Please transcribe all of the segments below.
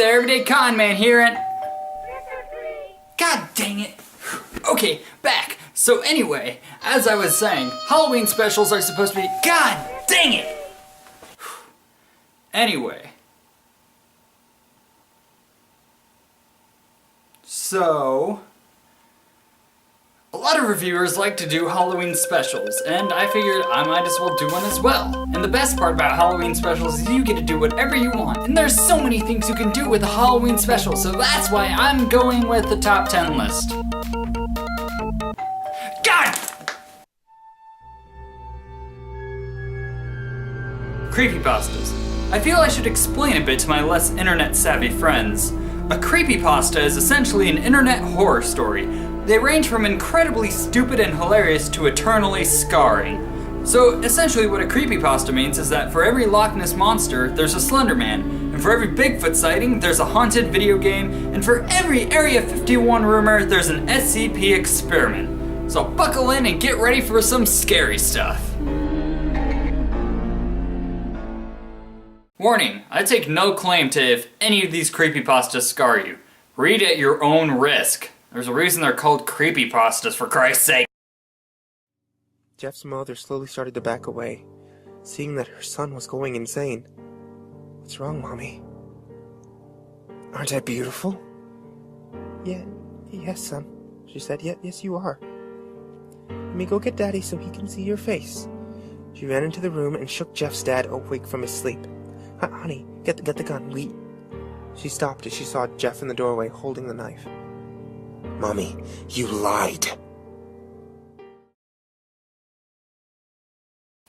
there, everyday con man here and... God dang it. Okay, back. So anyway, as I was saying, Halloween specials are supposed to be... God dang it! Anyway. So... a lot of reviewers like to do Halloween specials, and I figured I might as well do one as well. And the best part about Halloween specials is you get to do whatever you want, and there's so many things you can do with a Halloween special, so that's why I'm going with the top 10 list. God! Creepypastas. I feel I should explain a bit to my less internet-savvy friends. A creepypasta is essentially an internet horror story. They range from incredibly stupid and hilarious to eternally scarring. So essentially what a creepypasta means is that for every Loch Ness monster, there's a Slenderman, and for every Bigfoot sighting, there's a haunted video game, and for every Area 51 rumor, there's an SCP experiment. So buckle in and get ready for some scary stuff. Warning, I take no claim to if any of these creepypastas scar you. Read at your own risk. There's a reason they're called creepypastas, for Christ's sake. Jeff's mother slowly started to back away, seeing that her son was going insane. What's wrong, Mommy? Aren't I beautiful? Yes, son, she said. Yes, you are. Let me go get Daddy so he can see your face. She ran into the room and shook Jeff's dad awake from his sleep. Honey, get the gun, She stopped as she saw Jeff in the doorway holding the knife. Mommy, you lied.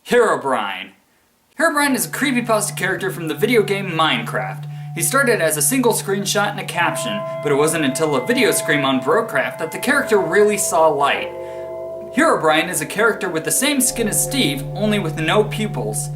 Herobrine. Herobrine is a creepypasta character from the video game Minecraft. He started as a single screenshot and a caption, but it wasn't until a video stream on Brocraft that the character really saw light. Herobrine is a character with the same skin as Steve, only with no pupils.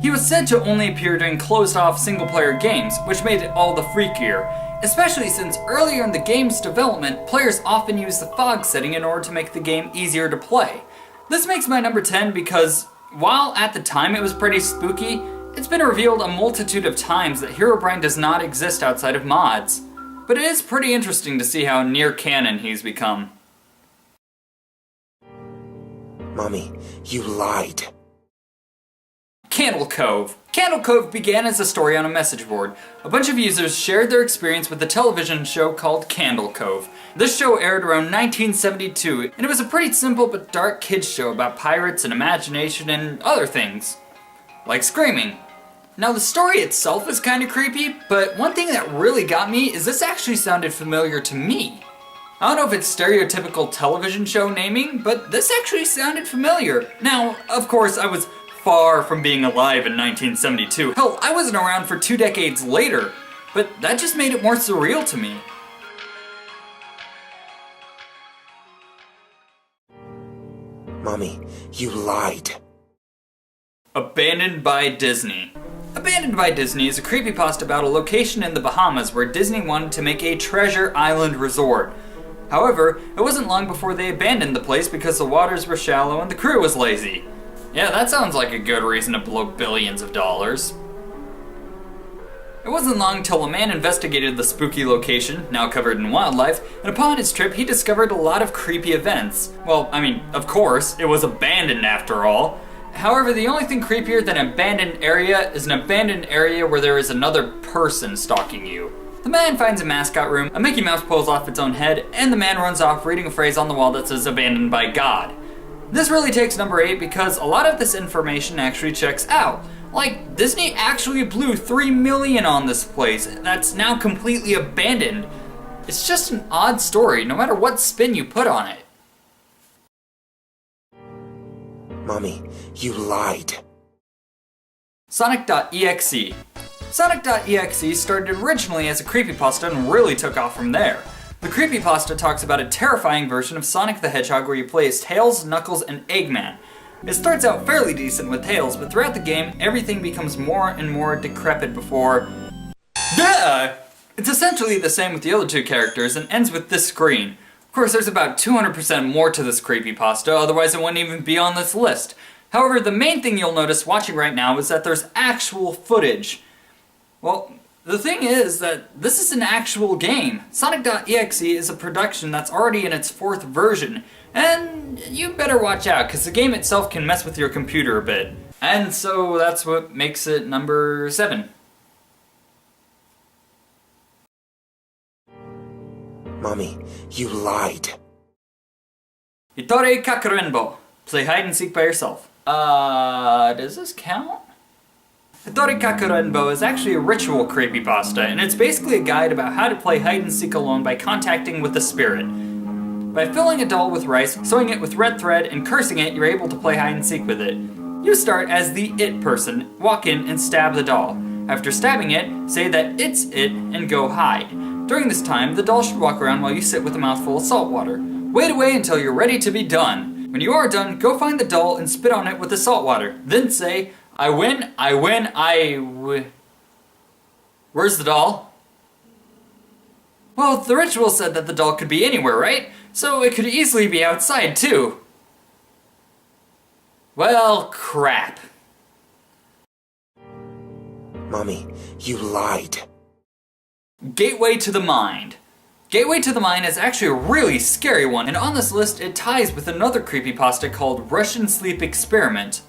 He was said to only appear during closed-off single-player games, which made it all the freakier, especially since earlier in the game's development, players often used the fog setting in order to make the game easier to play. This makes my number 10 because, while at the time it was pretty spooky, it's been revealed a multitude of times that Herobrine does not exist outside of mods. But it is pretty interesting to see how near canon he's become. Mommy, you lied. Cove. Candle Cove began as a story on a message board. A bunch of users shared their experience with a television show called Candle Cove. This show aired around 1972, and it was a pretty simple but dark kids show about pirates and imagination and other things. Like screaming. Now the story itself is kinda creepy, but one thing that really got me is this actually sounded familiar to me. I don't know if it's stereotypical television show naming, but this actually sounded familiar. Now, of course, I was far from being alive in 1972. Hell, I wasn't around for 2 decades later, but that just made it more surreal to me. Mommy, you lied. Abandoned by Disney. Abandoned by Disney is a creepypasta about a location in the Bahamas where Disney wanted to make a treasure island resort. However, it wasn't long before they abandoned the place because the waters were shallow and the crew was lazy. Yeah, that sounds like a good reason to blow billions of dollars. It wasn't long till a man investigated the spooky location, now covered in wildlife, and upon his trip he discovered a lot of creepy events. Well, I mean, of course, it was abandoned after all. However, the only thing creepier than an abandoned area is an abandoned area where there is another person stalking you. The man finds a mascot room, a Mickey Mouse pulls off its own head, and the man runs off reading a phrase on the wall that says abandoned by God. This really takes number 8 because a lot of this information actually checks out. Like, Disney actually blew $3 million on this place that's now completely abandoned. It's just an odd story, no matter what spin you put on it. Mommy, you lied. Sonic.exe. Sonic.exe started originally as a creepypasta and really took off from there. The creepypasta talks about a terrifying version of Sonic the Hedgehog where you play as Tails, Knuckles, and Eggman. It starts out fairly decent with Tails, but throughout the game, everything becomes more and more decrepit before... Yeah! It's essentially the same with the other 2 characters and ends with this screen. Of course, there's about 200% more to this creepypasta, otherwise it wouldn't even be on this list. However, the main thing you'll notice watching right now is that there's actual footage. Well, The thing is that this is an actual game. Sonic.exe is a production that's already in its 4th version, and you better watch out, because the game itself can mess with your computer a bit. And so that's what makes it number 7. Mommy, you lied. Hitori Kakurenbo. Play hide and seek by yourself. Does this count? Hitori Kakurenbo is actually a ritual creepypasta, and it's basically a guide about how to play hide and seek alone by contacting with a spirit. By filling a doll with rice, sewing it with red thread, and cursing it, you're able to play hide and seek with it. You start as the it person, walk in and stab the doll. After stabbing it, say that it's it and go hide. During this time, the doll should walk around while you sit with a mouthful of salt water. Wait away until you're ready to be done. When you are done, go find the doll and spit on it with the salt water. Then say, I win, I win, Where's the doll? Well, the ritual said that the doll could be anywhere, right? So it could easily be outside, too. Well, crap. Mommy, you lied. Gateway to the Mind. Gateway to the Mind is actually a really scary one, and on this list it ties with another creepypasta called Russian Sleep Experiment.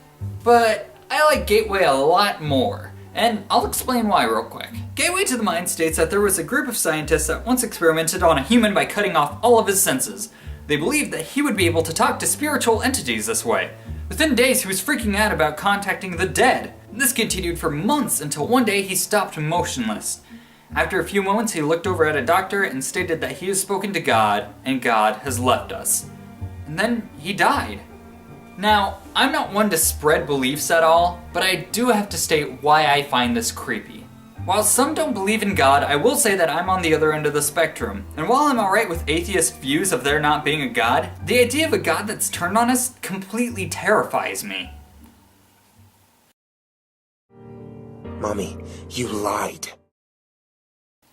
But I like Gateway a lot more, and I'll explain why real quick. Gateway to the Mind states that there was a group of scientists that once experimented on a human by cutting off all of his senses. They believed that he would be able to talk to spiritual entities this way. Within days, he was freaking out about contacting the dead. This continued for months until one day he stopped motionless. After a few moments, he looked over at a doctor and stated that he has spoken to God, and God has left us. And then he died. Now, I'm not one to spread beliefs at all, but I do have to state why I find this creepy. While some don't believe in God, I will say that I'm on the other end of the spectrum. And while I'm alright with atheist views of there not being a God, the idea of a God that's turned on us completely terrifies me. Mommy, you lied.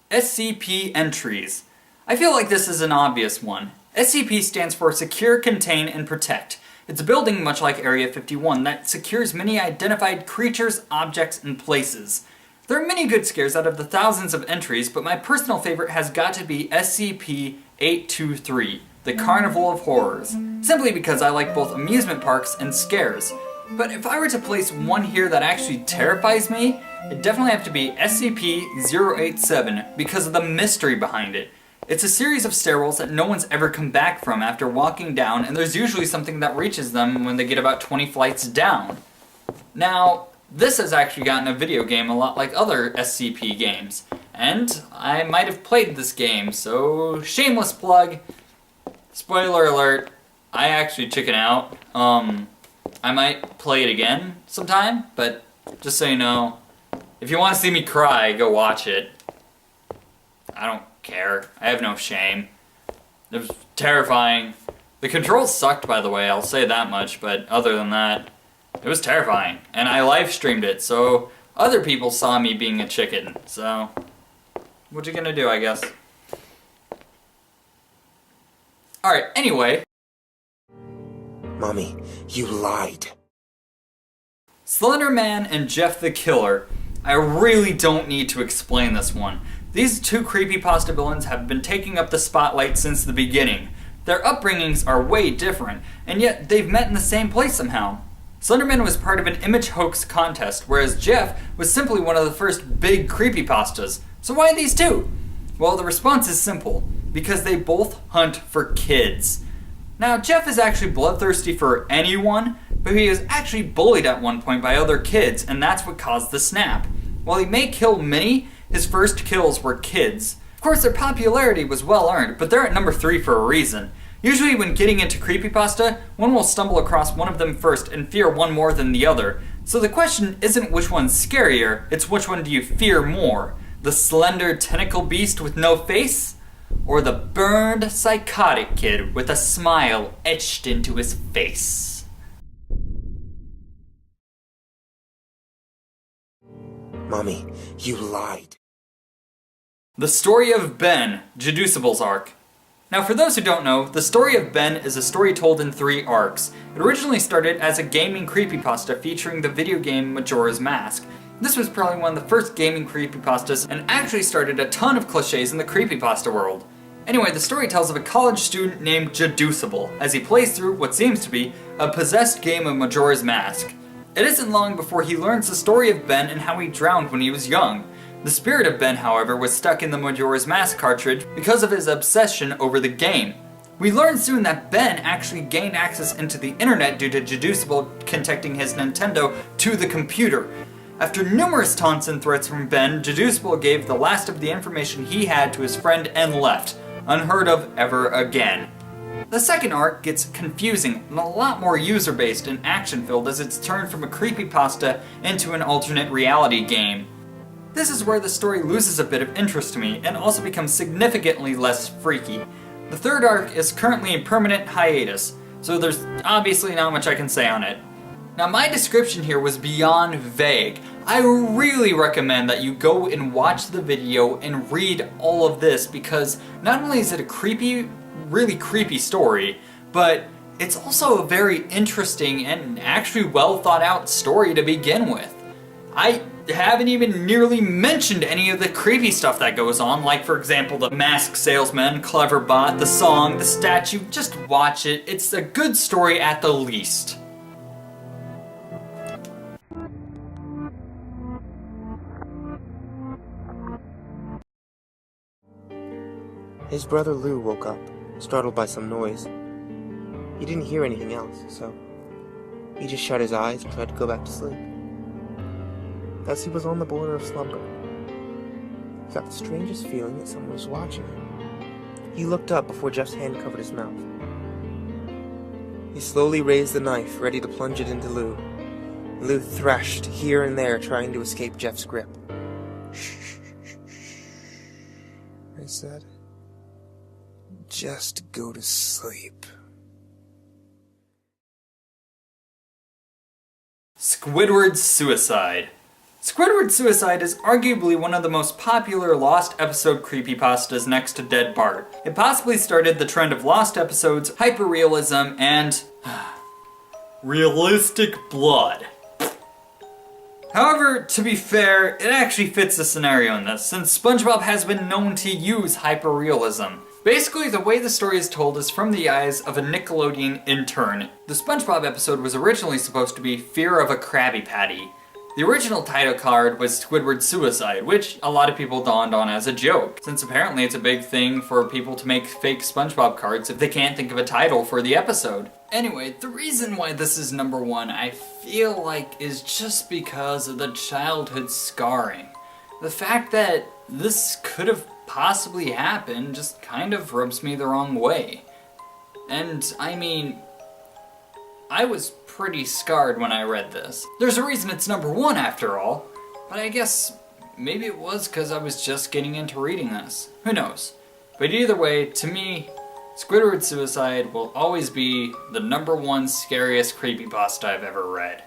SCP Entries. I feel like this is an obvious one. SCP stands for Secure, Contain, and Protect. It's a building much like Area 51 that secures many identified creatures, objects, and places. There are many good scares out of the thousands of entries, but my personal favorite has got to be SCP-823, the Carnival of Horrors, simply because I like both amusement parks and scares. But if I were to place one here that actually terrifies me, it'd definitely have to be SCP-087 because of the mystery behind it. It's a series of stairwells that no one's ever come back from after walking down, and there's usually something that reaches them when they get about 20 flights down. Now, this has actually gotten a video game a lot like other SCP games, and I might have played this game, so shameless plug. Spoiler alert, I actually chicken out. I might play it again sometime, but just so you know, if you want to see me cry, go watch it. I don't care. I have no shame. It was terrifying. The controls sucked, by the way, I'll say that much, but other than that, it was terrifying. And I live streamed it, so other people saw me being a chicken. So, what you gonna do, I guess? Alright, anyway. Mommy, you lied. Slenderman and Jeff the Killer. I really don't need to explain this one. These two creepypasta villains have been taking up the spotlight since the beginning. Their upbringings are way different, and yet they've met in the same place somehow. Slenderman was part of an image hoax contest, whereas Jeff was simply one of the first big creepypastas. So why these two? Well, the response is simple. Because they both hunt for kids. Now, Jeff is actually bloodthirsty for anyone, but he was actually bullied at one point by other kids, and that's what caused the snap. While he may kill many, his first kills were kids. Of course, their popularity was well earned, but they're at number 3 for a reason. Usually when getting into creepypasta, one will stumble across one of them first and fear one more than the other. So the question isn't which one's scarier, it's which one do you fear more? The slender tentacle beast with no face? Or the burned psychotic kid with a smile etched into his face? Mommy, you lied. The Story of Ben, Jeducible's arc. Now for those who don't know, The Story of Ben is a story told in 3 arcs. It originally started as a gaming creepypasta featuring the video game Majora's Mask. This was probably one of the first gaming creepypastas and actually started a ton of cliches in the creepypasta world. Anyway, the story tells of a college student named Jeduceable as he plays through what seems to be a possessed game of Majora's Mask. It isn't long before he learns the story of Ben and how he drowned when he was young. The spirit of Ben, however, was stuck in the Majora's Mask cartridge because of his obsession over the game. We learn soon that Ben actually gained access into the internet due to Jeduceable connecting his Nintendo to the computer. After numerous taunts and threats from Ben, Jeduceable gave the last of the information he had to his friend and left, unheard of ever again. The second arc gets confusing and a lot more user-based and action-filled as it's turned from a creepypasta into an alternate reality game. This is where the story loses a bit of interest to me and also becomes significantly less freaky. The third arc is currently in permanent hiatus, so there's obviously not much I can say on it. Now, my description here was beyond vague. I really recommend that you go and watch the video and read all of this because not only is it a really creepy story, but it's also a very interesting and actually well thought out story to begin with. I haven't even nearly mentioned any of the creepy stuff that goes on, like for example the mask salesman, clever bot, the song, the statue. Just watch it. It's a good story at the least. His brother Lou woke up, startled by some noise. He didn't hear anything else, so he just shut his eyes and tried to go back to sleep. As he was on the border of slumber, he got the strangest feeling that someone was watching him. He looked up before Jeff's hand covered his mouth. He slowly raised the knife, ready to plunge it into Lou. Lou thrashed here and there, trying to escape Jeff's grip. "Shh, shh, shh," I said. "Just go to sleep." Squidward Suicide. Squidward Suicide is arguably one of the most popular lost episode creepypastas next to Dead Bart. It possibly started the trend of lost episodes, hyperrealism, and realistic blood. However, to be fair, it actually fits the scenario in this, since Spongebob has been known to use hyperrealism. Basically, the way the story is told is from the eyes of a Nickelodeon intern. The Spongebob episode was originally supposed to be Fear of a Krabby Patty. The original title card was Squidward Suicide, which a lot of people donned on as a joke, since apparently it's a big thing for people to make fake SpongeBob cards if they can't think of a title for the episode. Anyway, the reason why this is number one, I feel like, is just because of the childhood scarring. The fact that this could have possibly happened just kind of rubs me the wrong way. And, I mean, I was pretty scarred when I read this. There's a reason it's number one after all, but I guess maybe it was because I was just getting into reading this. Who knows? But either way, to me, Squidward Suicide will always be the number one scariest creepypasta I've ever read.